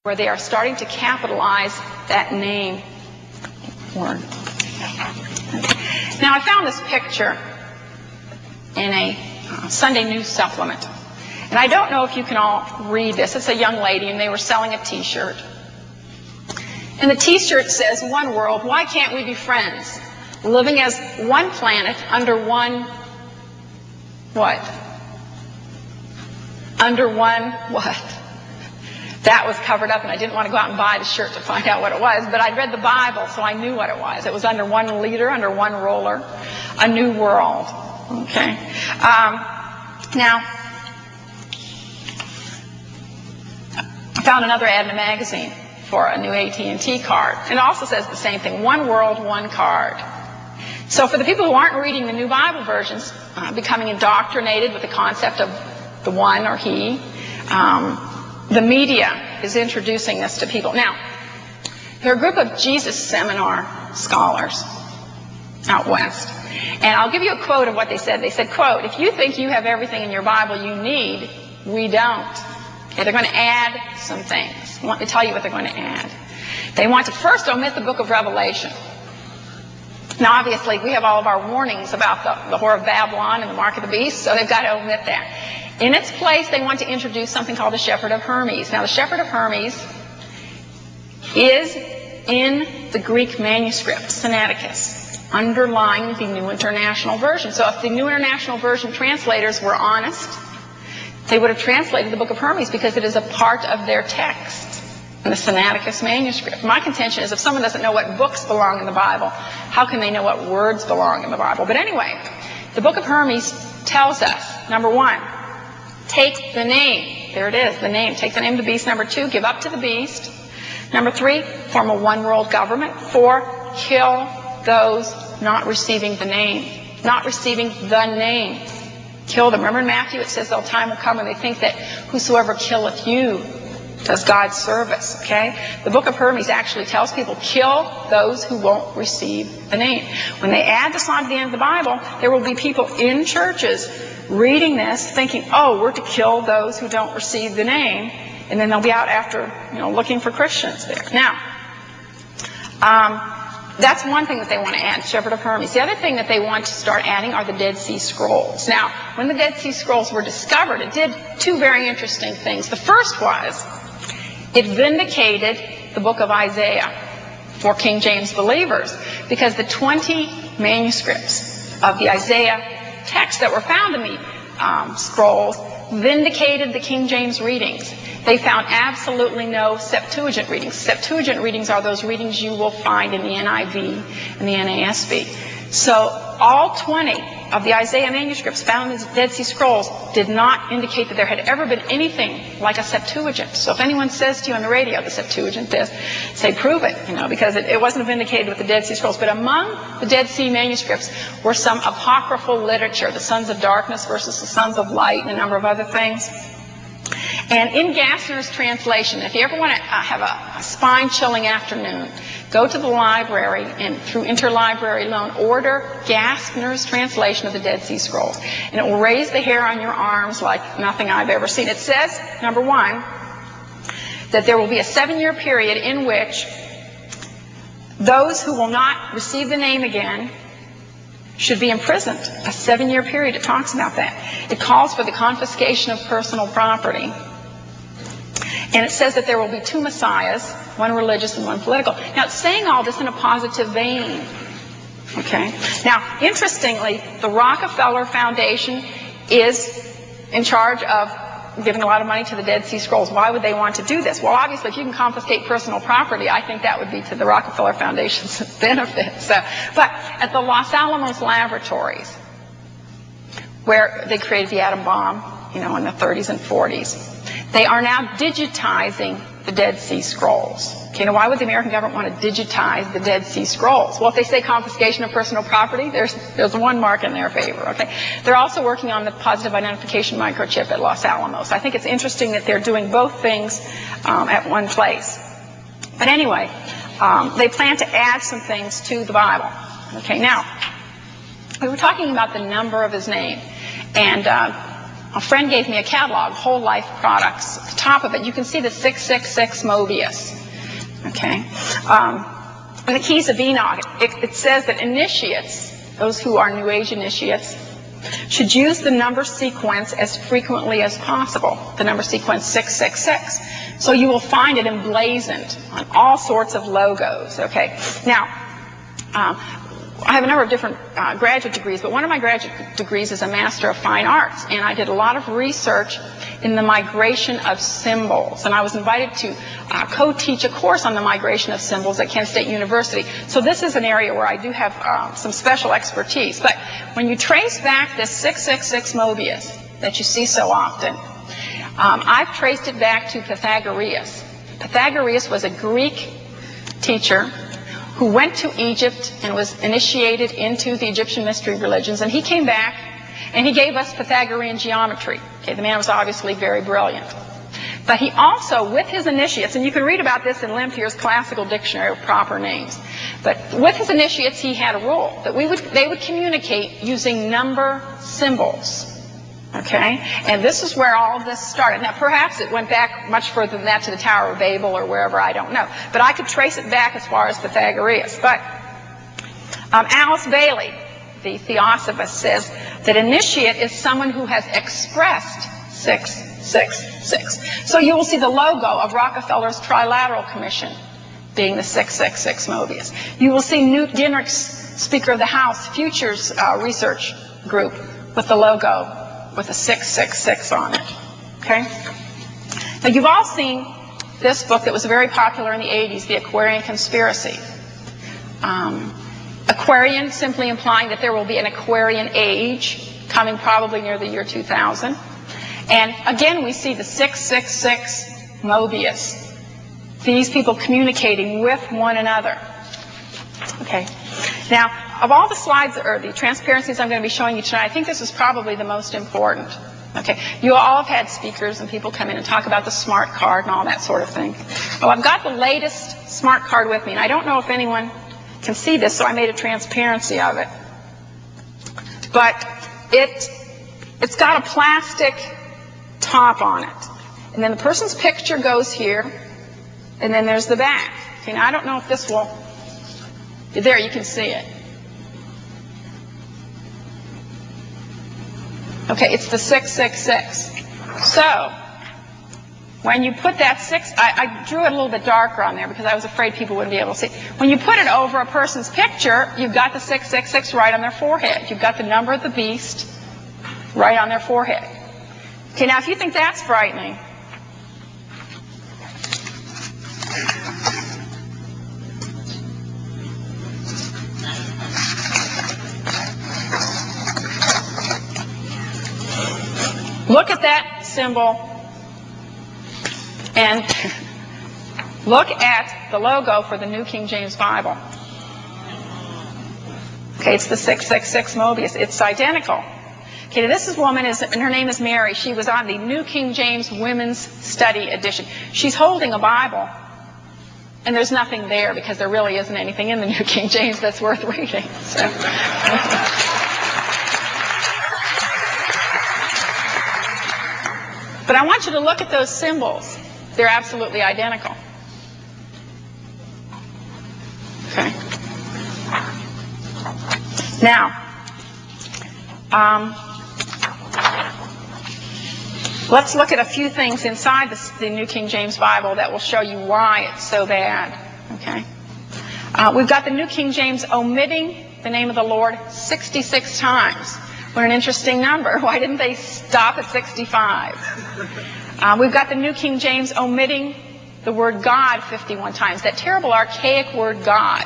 where they are starting to capitalize that name word. Now, I found this picture in a Sunday news supplement. And I don't know if you can all read this. It's a young lady, and they were selling a T-shirt. And the T-shirt says, "One world, why can't we be friends? Living as one planet under one," what? Under one what? That was covered up, and I didn't want to go out and buy the shirt to find out what it was, but I'd read the Bible, so I knew what it was. It was under one leader, under one ruler, a new world. Okay. Now, I found another ad in a magazine for a new AT&T card. And it also says the same thing, one world, one card. So for the people who aren't reading the new Bible versions, becoming indoctrinated with the concept of the one or he, the media is introducing this to people. Now, there are a group of Jesus seminar scholars out west. And I'll give you a quote of what they said. They said, quote, "If you think you have everything in your Bible you need, we don't." Okay, they're going to add some things. Let me tell you what they're going to add. They want to first omit the book of Revelation. Now, obviously, we have all of our warnings about the whore of Babylon and the mark of the beast, so they've got to omit that. In its place, they want to introduce something called the Shepherd of Hermes. Now, the Shepherd of Hermes is in the Greek manuscript, Sinaiticus, underlying the New International Version. So if the New International Version translators were honest, they would have translated the book of Hermes because it is a part of their text in the Sinaiticus manuscript. My contention is if someone doesn't know what books belong in the Bible, how can they know what words belong in the Bible? But anyway, the book of Hermes tells us, number one, take the name. There it is, the name. Take the name of the beast. Number two, give up to the beast. Number three, form a one-world government. 4, kill those not receiving the name. Not receiving the name. Kill them. Remember in Matthew it says, "The time will come when they think that whosoever killeth you does God's service." Okay? The book of Hermes actually tells people, kill those who won't receive the name. When they add this on to the end of the Bible, there will be people in churches reading this, thinking, oh, we're to kill those who don't receive the name, and then they'll be out after, looking for Christians there. Now, that's one thing that they want to add, Shepherd of Hermes. The other thing that they want to start adding are the Dead Sea Scrolls. Now, when the Dead Sea Scrolls were discovered, it did two very interesting things. The first was, it vindicated the book of Isaiah for King James believers, because the 20 manuscripts of the Isaiah text that were found in the scrolls vindicated the King James readings. They found absolutely no Septuagint readings. Septuagint readings are those readings you will find in the NIV and the NASB. So all 20 of the Isaiah manuscripts found in the Dead Sea Scrolls did not indicate that there had ever been anything like a Septuagint. So if anyone says to you on the radio, the Septuagint this, say, prove it, because it wasn't vindicated with the Dead Sea Scrolls. But among the Dead Sea manuscripts were some apocryphal literature, the sons of darkness versus the sons of light, and a number of other things. And in Gassner's translation, if you ever want to have a spine-chilling afternoon, go to the library and through interlibrary loan, order Gassner's translation of the Dead Sea Scrolls. And it will raise the hair on your arms like nothing I've ever seen. It says, number one, that there will be a 7-year period in which those who will not receive the name again should be imprisoned. A 7-year period, it talks about that. It calls for the confiscation of personal property. And it says that there will be 2 messiahs, one religious and one political. Now, it's saying all this in a positive vein. Okay? Now, interestingly, the Rockefeller Foundation is in charge of giving a lot of money to the Dead Sea Scrolls. Why would they want to do this? Well, obviously, if you can confiscate personal property, I think that would be to the Rockefeller Foundation's benefit. But at the Los Alamos laboratories, where they created the atom bomb, in the 30s and 40s, they are now digitizing the Dead Sea Scrolls. Okay, now why would the American government want to digitize the Dead Sea Scrolls? Well, if they say confiscation of personal property, there's one mark in their favor. Okay, they're also working on the positive identification microchip at Los Alamos. I think it's interesting that they're doing both things at one place. But anyway, they plan to add some things to the Bible. Okay, now we were talking about the number of his name, and a friend gave me a catalog, Whole Life Products. At the top of it, you can see the 666 Mobius. Okay. In the Keys of Enoch, it says that initiates, those who are New Age initiates, should use the number sequence as frequently as possible, the number sequence 666. So you will find it emblazoned on all sorts of logos. Okay. Now, I have a number of different graduate degrees, but one of my graduate degrees is a Master of Fine Arts, and I did a lot of research in the migration of symbols, and I was invited to co-teach a course on the migration of symbols at Kent State University. So this is an area where I do have some special expertise. But when you trace back this 666 Mobius that you see so often, I've traced it back to Pythagoras. Pythagoras was a Greek teacher who went to Egypt and was initiated into the Egyptian mystery religions, and he came back and he gave us Pythagorean geometry. Okay, the man was obviously very brilliant. But he also, with his initiates, and you can read about this in Lempire's Classical Dictionary of Proper Names, but with his initiates he had a rule that they would communicate using number symbols. Okay? And this is where all of this started. Now, perhaps it went back much further than that to the Tower of Babel or wherever, I don't know. But I could trace it back as far as Pythagoras. But Alice Bailey, the Theosophist, says that initiate is someone who has expressed 666. So you will see the logo of Rockefeller's Trilateral Commission being the 666 Mobius. You will see Newt Gingrich's Speaker of the House Futures Research Group with the logo with a 666 on it. Okay? Now, you've all seen this book that was very popular in the 80s, The Aquarian Conspiracy. Aquarian simply implying that there will be an Aquarian age coming probably near the year 2000. And again, we see the 666 Mobius. These people communicating with one another. Okay. Now, of all the slides or the transparencies I'm going to be showing you tonight, I think this is probably the most important. Okay. You all have had speakers and people come in and talk about the smart card and all that sort of thing. Well, I've got the latest smart card with me, and I don't know if anyone can see this, so I made a transparency of it. But it's got a plastic top on it. And then the person's picture goes here, and then there's the back. Okay, now I don't know if this will... There, you can see it. Okay, it's the 666. So, when you put that 6, I drew it a little bit darker on there because I was afraid people wouldn't be able to see. When you put it over a person's picture, you've got the 666 right on their forehead. You've got the number of the beast right on their forehead. Okay, now if you think that's frightening, look at that symbol and look at the logo for the New King James Bible. Okay, it's the 666 Mobius. It's identical. Okay, this is a woman, and her name is Mary. She was on the New King James Women's Study Edition. She's holding a Bible, and there's nothing there because there really isn't anything in the New King James that's worth reading. So. But I want you to look at those symbols. They're absolutely identical. Okay. Now, let's look at a few things inside the New King James Bible that will show you why it's so bad. Okay. We've got the New King James omitting the name of the Lord 66 times. What an interesting number. Why didn't they stop at 65? We've got the New King James omitting the word God 51 times. That terrible archaic word God.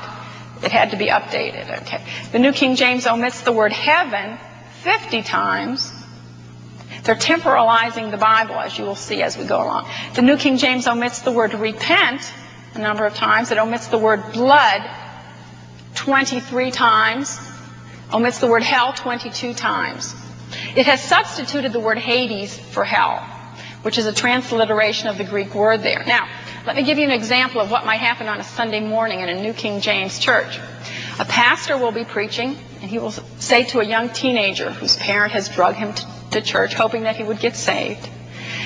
It had to be updated. Okay. The New King James omits the word heaven 50 times. They're temporalizing the Bible, as you will see as we go along. The New King James omits the word repent a number of times. It omits the word blood 23 times. Omits the word hell 22 times. It has substituted the word Hades for hell, which is a transliteration of the Greek word there. Now, let me give you an example of what might happen on a Sunday morning in a New King James church. A pastor will be preaching, and he will say to a young teenager whose parent has drugged him to church hoping that he would get saved.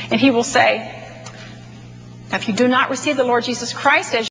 And he will say, if you do not receive the Lord Jesus Christ as